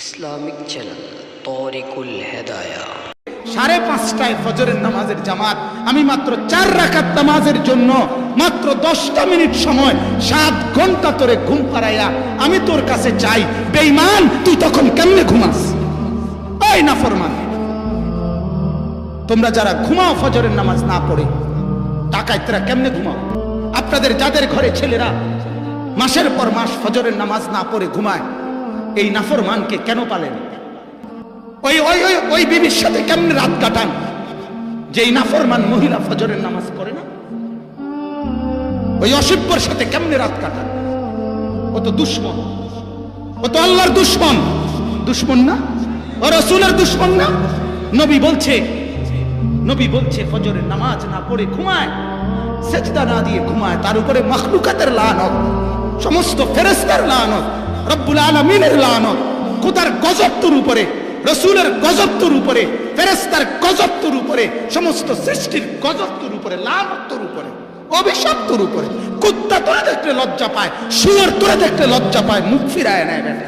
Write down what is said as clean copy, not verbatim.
Islamic channel Tarikul Hedaya. 5:30টায় ফজরের নামাজের জামাত, আমি মাত্র 4 রাকাত নামাজের জন্য মাত্র 10টা মিনিট সময় 7 ঘন্টা তোরে ঘুম পাড়াইয়া আমি তোর কাছে চাই, বেঈমান তুই তখন কেমনে ঘুমাস? এই নাফরমান, তোমরা যারা ঘুমাও ফজরের নামাজ না পড়ে, ডাকাইতরা কেমনে ঘুমাও? আপনাদের যাদের ঘরে ছেলেরা মাসের পর মাস ফজরের নামাজ না পড়ে ঘুমায়, এই নাফরমানকে কেন পালেন? ওই ওই ওই ওই বিবির সাথে কেমনে রাত কাটান যেই নাফরমান মহিলা ফজরের নামাজ পড়ে না? ওই অসভ্যর সাথে কেমনে রাত কাটান? ও তো দুশ্মন, ও তো আল্লাহর দুশ্মন। দুশ্মন না? ও রাসূলের দুশ্মন না? নবী বলছে ফজরের নামাজ না পড়ে ঘুমায়, সেজদা না দিয়ে ঘুমায়, তার উপরে মাখলুকাতের লানত, সমস্ত ফেরেশতার লানত, রব্বুল আলামিনের লানত, খোদার গজব তোর উপরে, রাসূলের গজব তোর উপরে, ফেরেশতার গজব তোর উপরে, সমস্ত সৃষ্টির গজব তোর উপরে, লানত তোর উপরে, অভিশাপ তোর উপরে। কুত্তা তোরে দেখলে লজ্জা পায়, শুয়োর তোরে দেখলে লজ্জা পায়, মুখ ফিরায় নেয় বেটা।